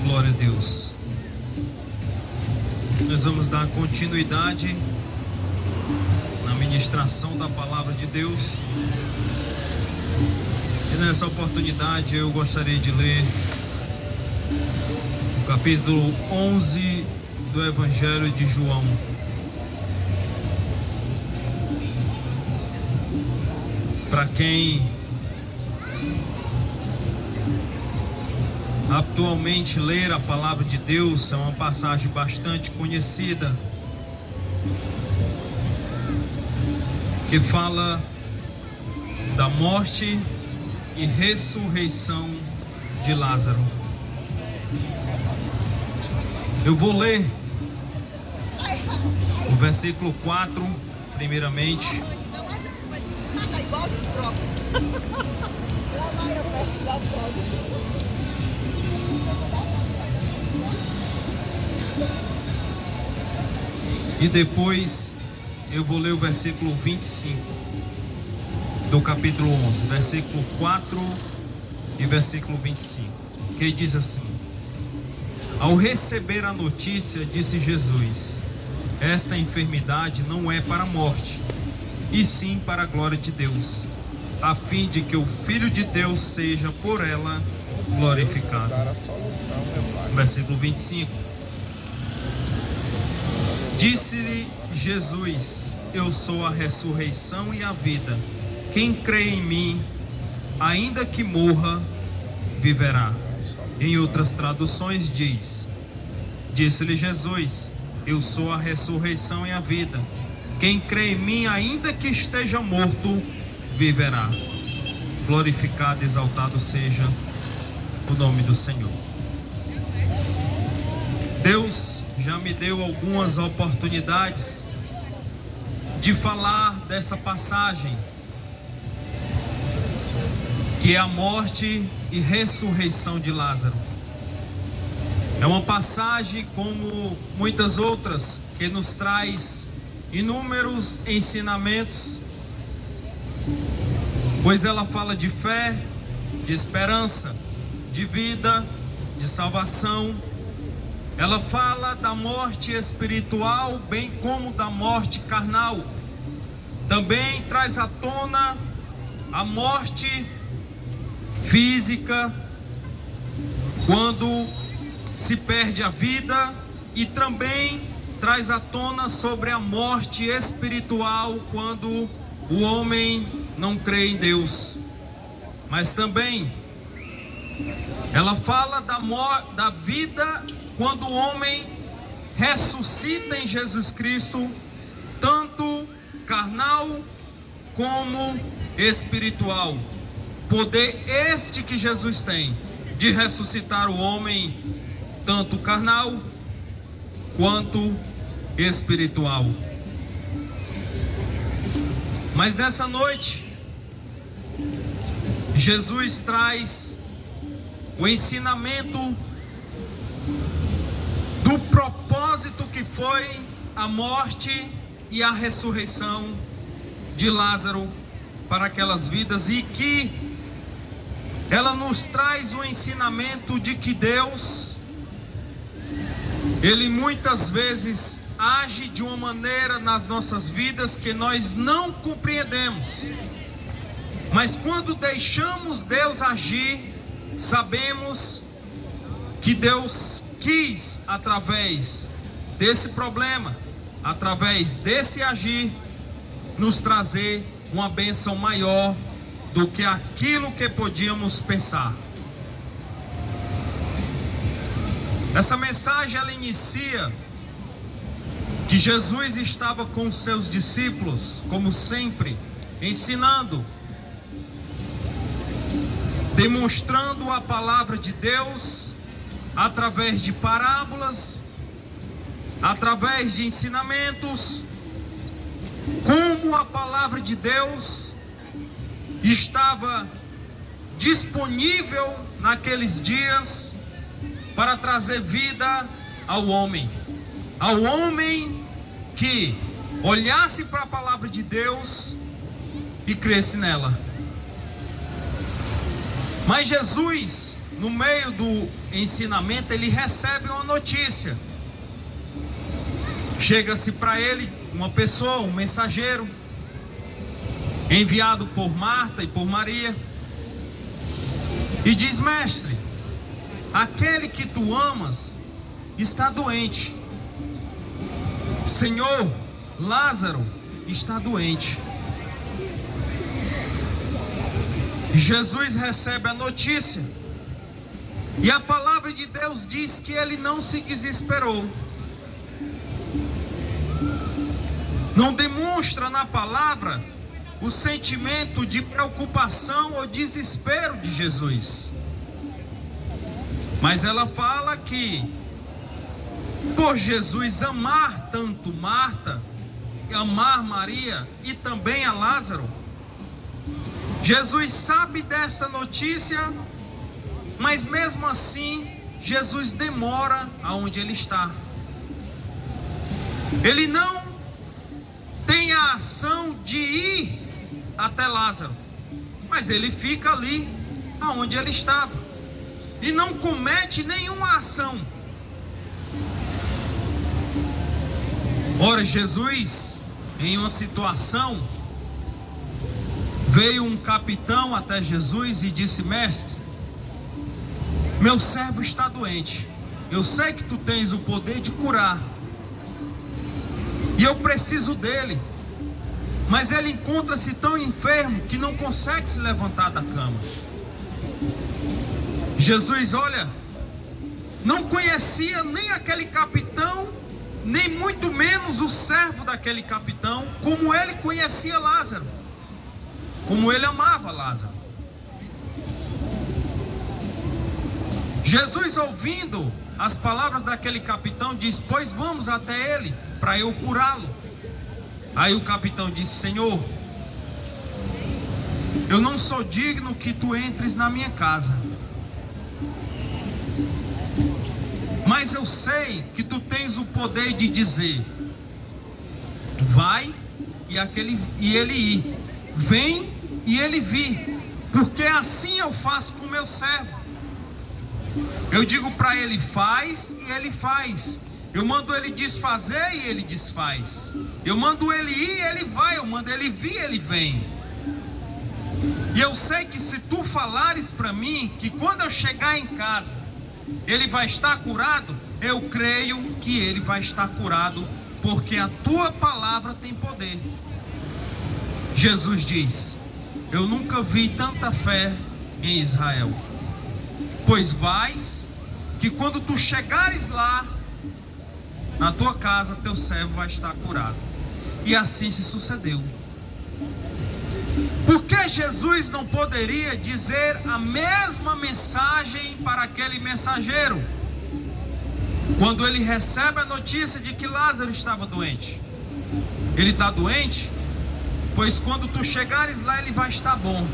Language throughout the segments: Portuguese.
Glória a Deus. Nós vamos dar continuidade na ministração da palavra de Deus. E nessa oportunidade eu gostaria de ler o capítulo 11 do Evangelho de João. Para quem atualmente ler a palavra de Deus, é uma passagem bastante conhecida, que fala da morte e ressurreição de Lázaro. Eu vou ler o versículo 4, primeiramente. E depois eu vou ler o versículo 25 do capítulo 11, versículo 4 e versículo 25, que diz assim: Ao receber a notícia, disse Jesus: Esta enfermidade não é para a morte, e sim para a glória de Deus, a fim de que o Filho de Deus seja por ela glorificado. Versículo 25. Disse-lhe Jesus: Eu sou a ressurreição e a vida. Quem crê em mim, ainda que morra, viverá. Em outras traduções diz: Disse-lhe Jesus: Eu sou a ressurreição e a vida. Quem crê em mim, ainda que esteja morto, viverá. Glorificado e exaltado seja o nome do Senhor. Deus já me deu algumas oportunidades de falar dessa passagem, que é a morte e ressurreição de Lázaro. É uma passagem, como muitas outras, que nos traz inúmeros ensinamentos, pois ela fala de fé, de esperança, de vida, de salvação. Ela fala da morte espiritual, bem como da morte carnal. Também traz à tona a morte física, quando se perde a vida, e também traz à tona sobre a morte espiritual, quando o homem não crê em Deus. Mas também ela fala da vida quando o homem ressuscita em Jesus Cristo, tanto carnal como espiritual. Poder este que Jesus tem de ressuscitar o homem, tanto carnal quanto espiritual. Mas nessa noite, Jesus traz o ensinamento do propósito que foi a morte e a ressurreição de Lázaro para aquelas vidas, e que ela nos traz o ensinamento de que Deus, Ele muitas vezes age de uma maneira nas nossas vidas que nós não compreendemos, mas quando deixamos Deus agir, sabemos que Deus quis, através desse problema, através desse agir, nos trazer uma bênção maior do que aquilo que podíamos pensar. Essa mensagem, ela inicia que Jesus estava com os seus discípulos, como sempre, ensinando, demonstrando a palavra de Deus através de parábolas, através de ensinamentos, como a palavra de Deus estava disponível naqueles dias para trazer vida ao homem que olhasse para a palavra de Deus e cresce nela. Mas Jesus, no meio do ensinamento, ele recebe uma notícia. Chega-se para ele uma pessoa, um mensageiro, enviado por Marta e por Maria, e diz: mestre, aquele que tu amas está doente. Senhor, Lázaro está doente. Jesus recebe a notícia, e a palavra de Deus diz que ele não se desesperou. Não demonstra na palavra o sentimento de preocupação ou desespero de Jesus. Mas ela fala que, por Jesus amar tanto Marta, amar Maria e também a Lázaro, Jesus sabe dessa notícia, mas mesmo assim, Jesus demora aonde ele está. Ele não tem a ação de ir até Lázaro, mas ele fica ali aonde ele estava e não comete nenhuma ação. Ora, Jesus, em uma situação, veio um capitão até Jesus e disse: mestre, meu servo está doente. Eu sei que tu tens o poder de curar, e eu preciso dele, mas ele encontra-se tão enfermo que não consegue se levantar da cama. Jesus, olha, não conhecia nem aquele capitão, nem muito menos o servo daquele capitão, como ele conhecia Lázaro, como ele amava Lázaro. Jesus, ouvindo as palavras daquele capitão, diz: pois vamos até ele, para eu curá-lo. Aí o capitão disse: Senhor, eu não sou digno que tu entres na minha casa, mas eu sei que tu tens o poder de dizer: vai e ele ir, vem e ele vir, porque assim eu faço com o meu servo. Eu digo para ele: faz, e ele faz. Eu mando ele desfazer e ele desfaz. Eu mando ele ir e ele vai. Eu mando ele vir e ele vem. E eu sei que se tu falares para mim que quando eu chegar em casa ele vai estar curado, eu creio que ele vai estar curado, porque a tua palavra tem poder. Jesus diz: eu nunca vi tanta fé em Israel. Pois vais, que quando tu chegares lá na tua casa, teu servo vai estar curado. E assim se sucedeu. Por que Jesus não poderia dizer a mesma mensagem para aquele mensageiro, quando ele recebe a notícia de que Lázaro estava doente? Ele está doente? Pois quando tu chegares lá, ele vai estar bom,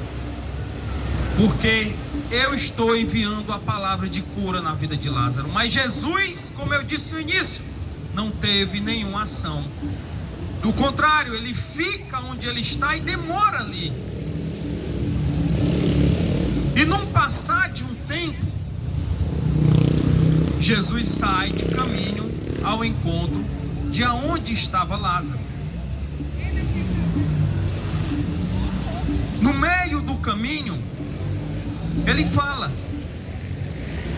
porque eu estou enviando a palavra de cura na vida de Lázaro. Mas Jesus, como eu disse no início, não teve nenhuma ação. Do contrário, ele fica onde ele está e demora ali. E num passar de um tempo, Jesus sai de caminho ao encontro de aonde estava Lázaro. No meio do caminho, ele fala: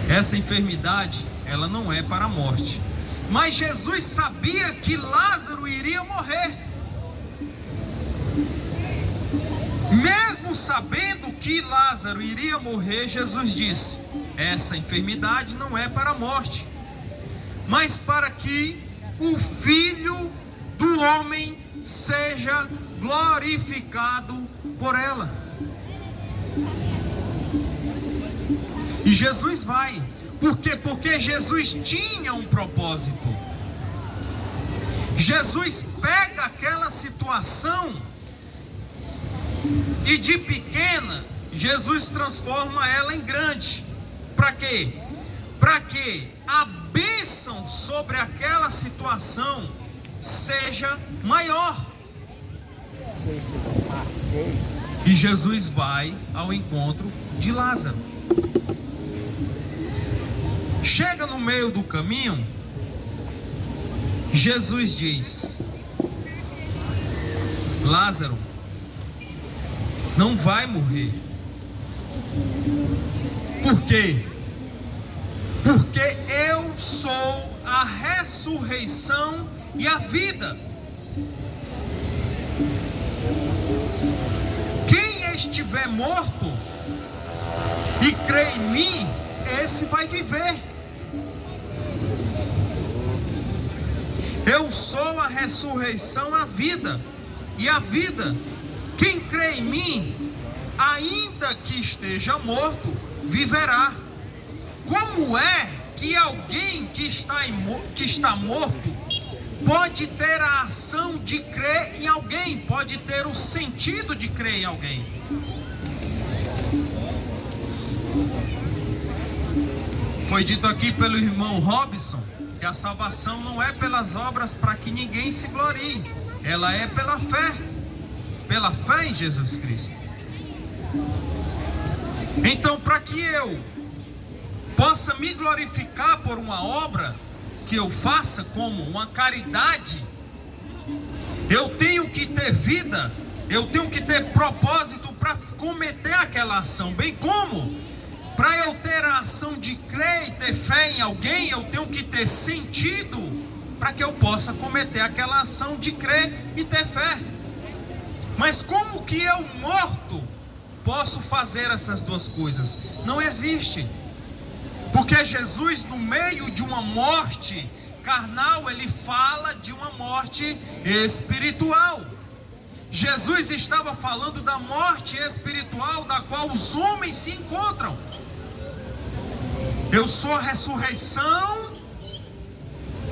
essa enfermidade, ela não é para a morte. Mas Jesus sabia que Lázaro iria morrer. Mesmo sabendo que Lázaro iria morrer, Jesus disse: essa enfermidade não é para a morte, mas para que o Filho do Homem seja glorificado por ela. E Jesus vai. Por quê? Porque Jesus tinha um propósito. Jesus pega aquela situação e de pequena, Jesus transforma ela em grande. Para quê? Para que a bênção sobre aquela situação seja maior. E Jesus vai ao encontro de Lázaro. Chega no meio do caminho, Jesus diz: Lázaro não vai morrer. Por quê? Porque eu sou a ressurreição e a vida. Quem estiver morto e crê em mim, esse vai viver. Eu sou a ressurreição, a vida. E a vida, quem crê em mim, ainda que esteja morto, viverá. Como é que alguém que está morto pode ter a ação de crer em alguém, pode ter o sentido de crer em alguém? Foi dito aqui pelo irmão Robson que a salvação não é pelas obras para que ninguém se glorie, ela é pela fé em Jesus Cristo. Então, para que eu possa me glorificar por uma obra que eu faça como uma caridade, eu tenho que ter vida, eu tenho que ter propósito para cometer aquela ação, bem como para eu ter a ação de crer e ter fé em alguém, eu tenho que ter sentido para que eu possa cometer aquela ação de crer e ter fé. Mas como que eu, morto, posso fazer essas duas coisas? Não existe. Porque Jesus, no meio de uma morte carnal, ele fala de uma morte espiritual. Jesus estava falando da morte espiritual da qual os homens se encontram. Eu sou a ressurreição,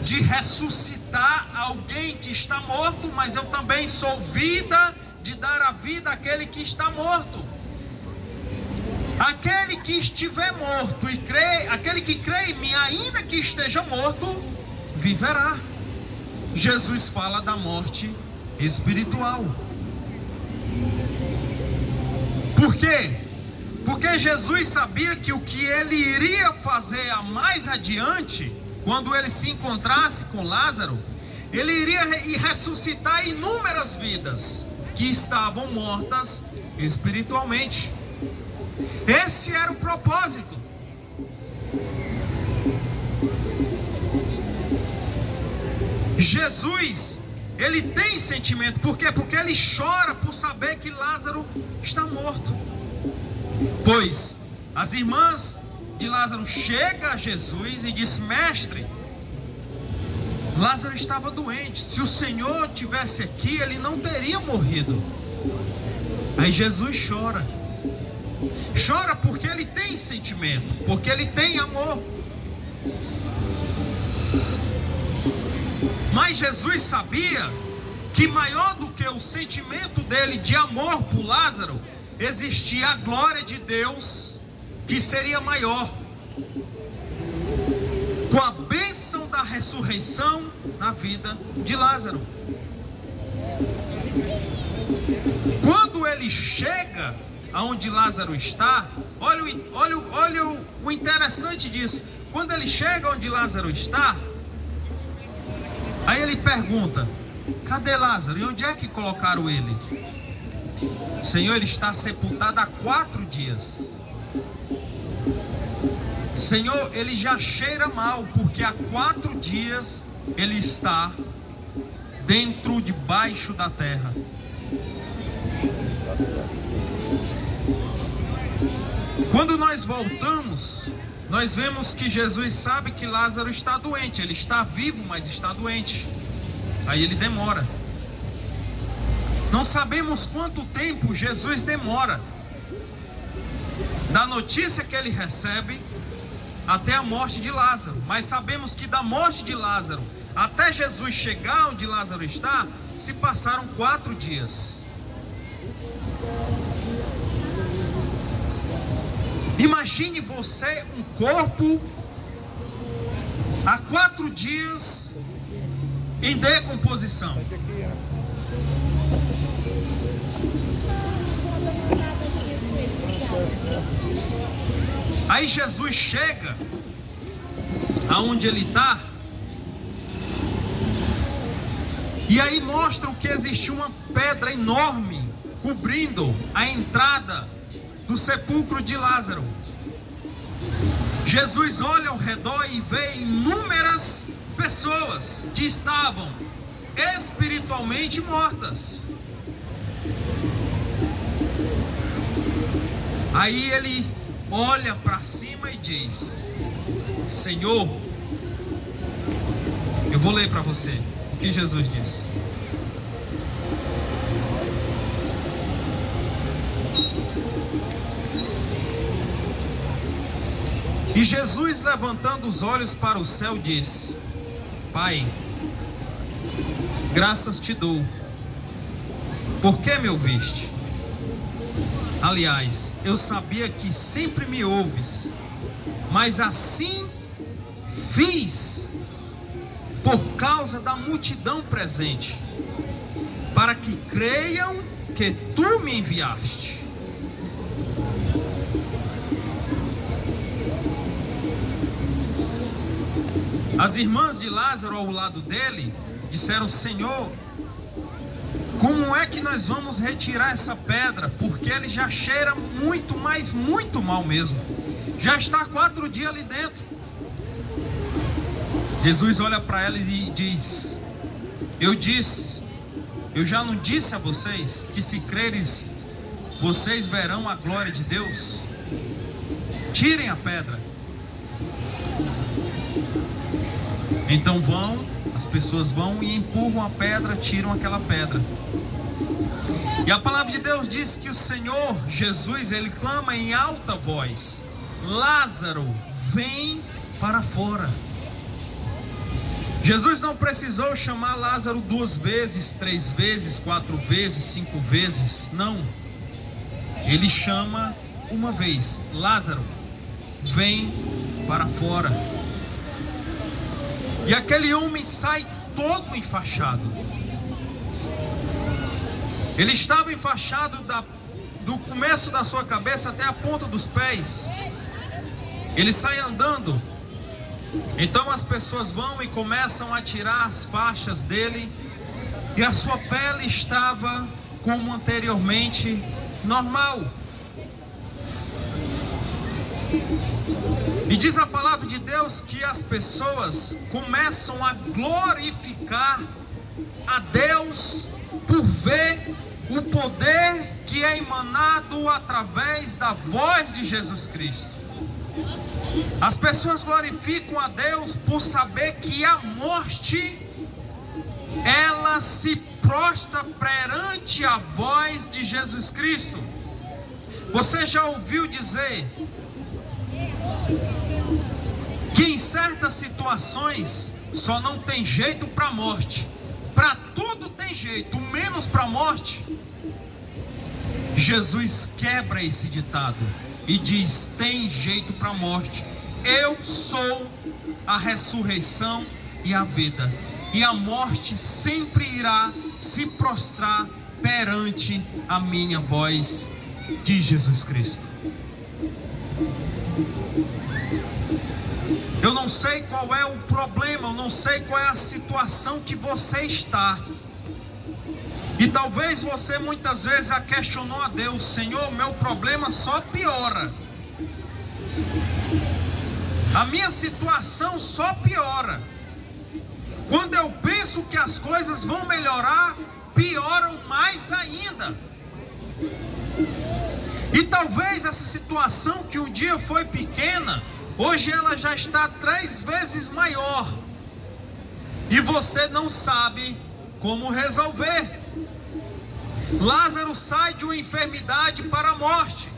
de ressuscitar alguém que está morto, mas eu também sou vida, de dar a vida àquele que está morto. Aquele que estiver morto e crê, aquele que crê em mim, ainda que esteja morto, viverá. Jesus fala da morte espiritual. Por quê? Porque Jesus sabia que o que ele iria fazer a mais adiante, quando ele se encontrasse com Lázaro, ele iria ressuscitar inúmeras vidas que estavam mortas espiritualmente. Esse era o propósito. Jesus, ele tem sentimento. Por quê? Porque ele chora por saber que Lázaro está morto. Pois as irmãs de Lázaro chegam a Jesus e diz: mestre, Lázaro estava doente, se o Senhor tivesse aqui, ele não teria morrido. Aí Jesus chora. Chora porque ele tem sentimento, porque ele tem amor. Mas Jesus sabia que maior do que o sentimento dele de amor por Lázaro, existia a glória de Deus que seria maior, com a bênção da ressurreição na vida de Lázaro. Quando ele chega aonde Lázaro está, olha o interessante disso. Quando ele chega onde Lázaro está, aí ele pergunta: cadê Lázaro? E onde é que colocaram ele? Senhor, ele está sepultado há 4 dias. Senhor, ele já cheira mal, porque há 4 dias ele está debaixo da terra. Quando nós voltamos, nós vemos que Jesus sabe que Lázaro está doente. Ele está vivo, mas está doente. Aí ele demora. Não sabemos quanto tempo Jesus demora da notícia que ele recebe até a morte de Lázaro. Mas sabemos que da morte de Lázaro até Jesus chegar onde Lázaro está, se passaram 4 dias. Imagine você, um corpo há 4 dias em decomposição. Aí Jesus chega aonde ele está, e aí mostram que existia uma pedra enorme cobrindo a entrada do sepulcro de Lázaro. Jesus olha ao redor e vê inúmeras pessoas que estavam espiritualmente mortas. Aí ele olha para cima e diz: Senhor, eu vou ler para você o que Jesus disse. E Jesus, levantando os olhos para o céu, disse: Pai, graças te dou, porque me ouviste. Aliás, eu sabia que sempre me ouves, mas assim fiz por causa da multidão presente, para que creiam que tu me enviaste. As irmãs de Lázaro ao lado dele disseram: Senhor, como é que nós vamos retirar essa pedra? Porque ele já cheira muito, mas muito mal mesmo. Já está há 4 dias ali dentro. Jesus olha para elas e diz: eu já não disse a vocês que se creres, vocês verão a glória de Deus? Tirem a pedra. Então as pessoas vão e empurram a pedra, tiram aquela pedra. E a palavra de Deus diz que o Senhor Jesus, ele clama em alta voz: Lázaro, vem para fora. Jesus não precisou chamar Lázaro 2 vezes, 3 vezes, 4 vezes, 5 vezes, não. Ele chama uma vez: Lázaro, vem para fora. E aquele homem sai todo enfaixado. Ele estava enfaixado do começo da sua cabeça até a ponta dos pés. Ele sai andando. Então as pessoas vão e começam a tirar as faixas dele, e a sua pele estava como anteriormente, normal. E diz a palavra de Deus que as pessoas começam a glorificar a Deus por ver o poder que é emanado através da voz de Jesus Cristo. As pessoas glorificam a Deus por saber que a morte, ela se prostra perante a voz de Jesus Cristo. Você já ouviu dizer que em certas situações só não tem jeito para a morte? Para tudo tem jeito, menos para a morte. Jesus quebra esse ditado e diz: tem jeito para a morte. Eu sou a ressurreição e a vida, e a morte sempre irá se prostrar perante a minha voz, de Jesus Cristo. Eu não sei qual é o problema, eu não sei qual é a situação que você está. E talvez você muitas vezes a questionou a Deus: Senhor, meu problema só piora. A minha situação só piora. Quando eu penso que as coisas vão melhorar, pioram mais ainda. E talvez essa situação que um dia foi pequena, hoje ela já está 3 vezes maior. E você não sabe como resolver. Lázaro sai de uma enfermidade para a morte.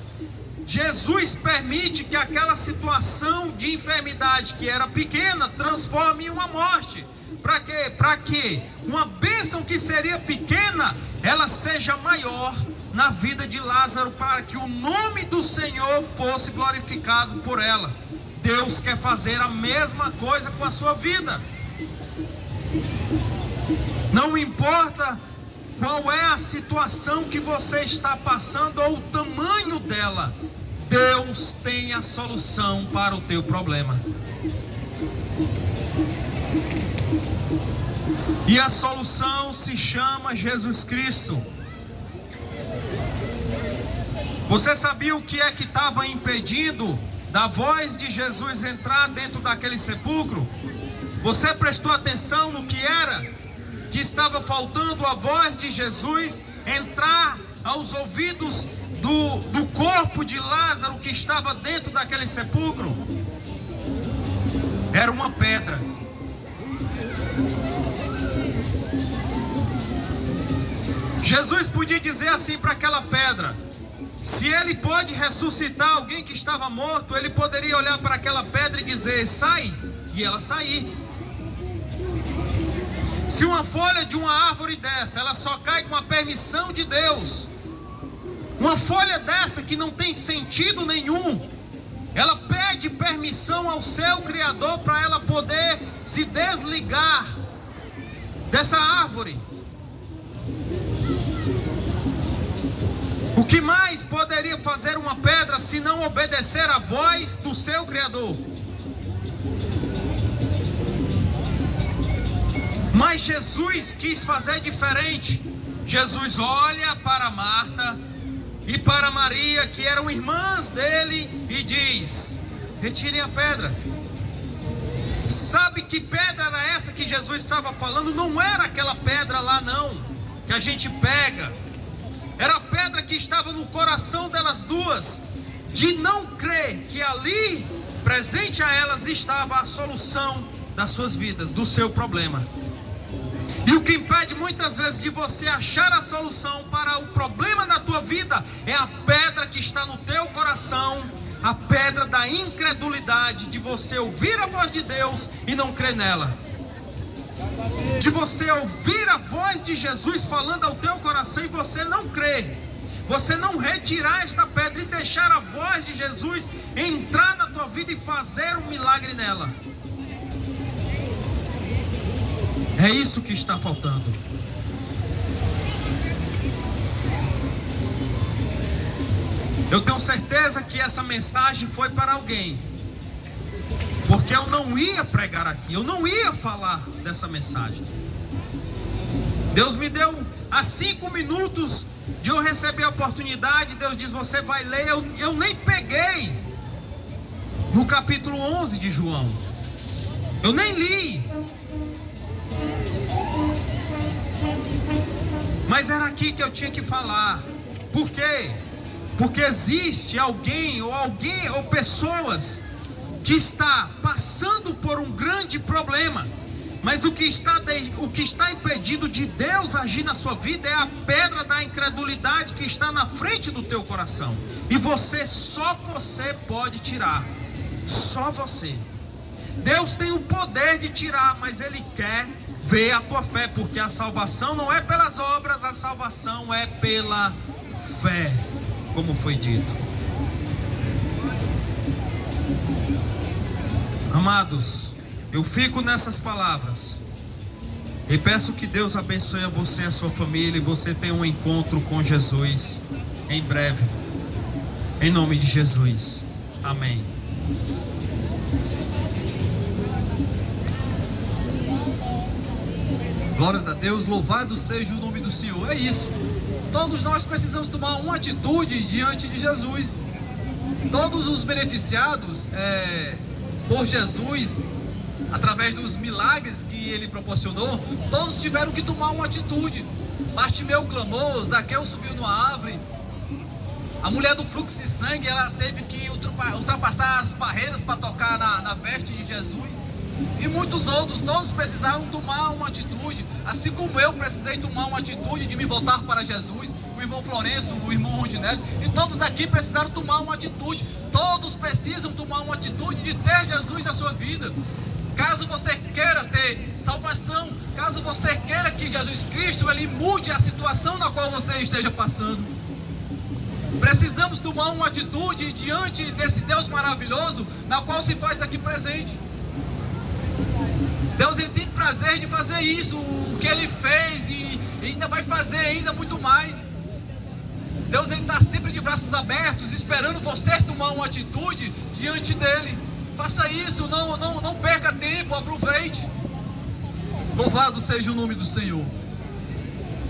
Jesus permite que aquela situação de enfermidade que era pequena transforme em uma morte. Para quê? Para que uma bênção que seria pequena, ela seja maior na vida de Lázaro, para que o nome do Senhor fosse glorificado por ela. Deus quer fazer a mesma coisa com a sua vida. Não importa qual é a situação que você está passando ou o tamanho dela, Deus tem a solução para o teu problema. E a solução se chama Jesus Cristo. Você sabia o que é que estava impedindo da voz de Jesus entrar dentro daquele sepulcro? Você prestou atenção no que era? Que estava faltando a voz de Jesus entrar aos ouvidos do corpo de Lázaro que estava dentro daquele sepulcro? Era uma pedra. Jesus podia dizer assim para aquela pedra: se ele pode ressuscitar alguém que estava morto, ele poderia olhar para aquela pedra e dizer: sai, e ela sair. Se uma folha de uma árvore dessa, ela só cai com a permissão de Deus, uma folha dessa que não tem sentido nenhum, ela pede permissão ao seu Criador para ela poder se desligar dessa árvore. O que mais poderia fazer uma pedra se não obedecer à voz do seu Criador? Mas Jesus quis fazer diferente. Jesus olha para Marta e para Maria, que eram irmãs dele, e diz: retirem a pedra. Sabe que pedra era essa que Jesus estava falando? Não era aquela pedra lá não, que a gente pega. Era a pedra que estava no coração delas duas, de não crer que ali, presente a elas, estava a solução das suas vidas, do seu problema. E o que impede muitas vezes de você achar a solução para o problema da tua vida é a pedra que está no teu coração, a pedra da incredulidade, de você ouvir a voz de Deus e não crer nela, de você ouvir a voz de Jesus falando ao teu coração e você não crer, você não retirar esta pedra e deixar a voz de Jesus entrar na tua vida e fazer um milagre nela. É isso que está faltando. Eu tenho certeza que essa mensagem foi para alguém, porque eu não ia pregar aqui, eu não ia falar dessa mensagem. Deus me deu há 5 minutos de eu receber a oportunidade. Deus diz: você vai ler. Eu nem peguei no capítulo 11 de João, eu nem li. Mas era aqui que eu tinha que falar. Por quê? Porque existe alguém ou pessoas que está passando por um grande problema, mas o que está impedindo de Deus agir na sua vida é a pedra da incredulidade que está na frente do teu coração. E só você pode tirar. Só você. Deus tem o poder de tirar, mas Ele quer ver a tua fé, porque a salvação não é pelas obras, a salvação é pela fé, como foi dito. Amados, eu fico nessas palavras e peço que Deus abençoe a você e a sua família, e você tenha um encontro com Jesus em breve, em nome de Jesus, amém. Glórias a Deus, louvado seja o nome do Senhor. É isso, todos nós precisamos tomar uma atitude diante de Jesus. Todos os beneficiados por Jesus, através dos milagres que Ele proporcionou, todos tiveram que tomar uma atitude. Bartimeu clamou, Zaqueu subiu numa árvore, a mulher do fluxo de sangue, ela teve que ultrapassar as barreiras para tocar na veste de Jesus. E muitos outros, todos precisaram tomar uma atitude, assim como eu precisei tomar uma atitude de me voltar para Jesus, o irmão Florencio, o irmão Rondinelli, e todos aqui precisaram tomar uma atitude. Todos precisam tomar uma atitude de ter Jesus na sua vida. Caso você queira ter salvação, caso você queira que Jesus Cristo Ele mude a situação na qual você esteja passando, precisamos tomar uma atitude diante desse Deus maravilhoso, na qual se faz aqui presente. Deus Ele tem prazer de fazer isso, o que Ele fez, e ainda vai fazer ainda muito mais. Deus Ele está sempre de braços abertos, esperando você tomar uma atitude diante dele. Faça isso, não perca tempo, aproveite. Louvado seja o nome do Senhor.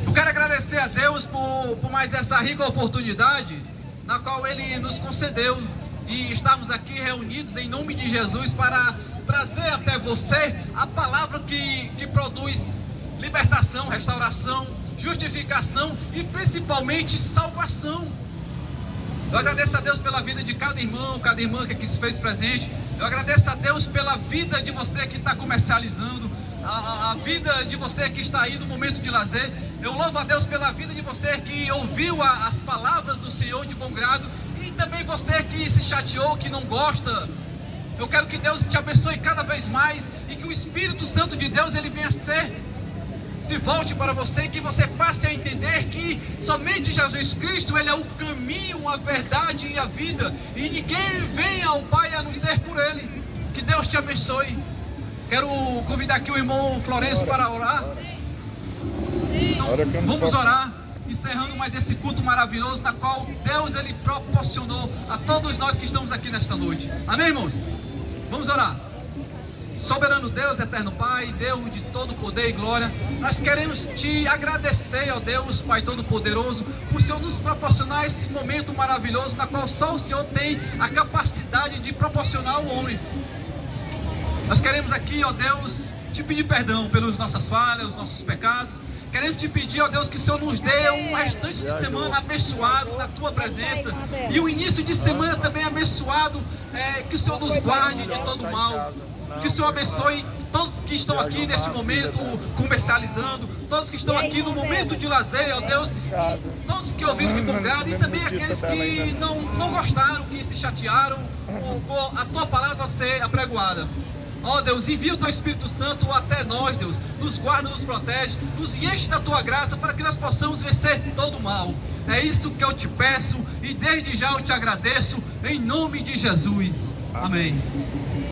Eu quero agradecer a Deus por mais essa rica oportunidade na qual Ele nos concedeu de estarmos aqui reunidos em nome de Jesus para trazer até você a palavra que produz libertação, restauração, justificação e principalmente salvação. Eu agradeço a Deus pela vida de cada irmão, cada irmã que aqui se fez presente. Eu agradeço a Deus pela vida de você que está comercializando, a vida de você que está aí no momento de lazer. Eu louvo a Deus pela vida de você que ouviu as palavras do Senhor de bom grado, e também você que se chateou, que não gosta. Eu quero que Deus te abençoe cada vez mais e que o Espírito Santo de Deus ele venha se volte para você, que você passe a entender que somente Jesus Cristo ele é o caminho, a verdade e a vida, e ninguém vem ao Pai a não ser por Ele. Que Deus te abençoe. Quero convidar aqui o irmão Florencio para orar. Então, vamos orar, encerrando mais esse culto maravilhoso, na qual Deus ele proporcionou a todos nós que estamos aqui nesta noite. Amém, irmãos? Vamos orar. Soberano Deus, eterno Pai, Deus de todo poder e glória, nós queremos te agradecer, ó Deus, Pai Todo-Poderoso, por o Senhor nos proporcionar esse momento maravilhoso, na qual só o Senhor tem a capacidade de proporcionar ao homem. Nós queremos aqui, ó Deus, te pedir perdão pelas nossas falhas, os nossos pecados. Queremos te pedir, ó Deus, que o Senhor nos dê um restante de semana abençoado na Tua presença, e o início de semana também abençoado, que o Senhor nos guarde de todo mal. Que o Senhor abençoe todos que estão aqui neste momento comercializando, todos que estão aqui no momento de lazer, ó Deus, todos que ouviram de bom grado, e também aqueles que não gostaram, que se chatearam por a Tua palavra ser apregoada. Ó Deus, envia o Teu Espírito Santo até nós, Deus, nos guarda, nos protege, nos enche da Tua graça para que nós possamos vencer todo o mal. É isso que eu te peço e desde já eu te agradeço, em nome de Jesus. Amém.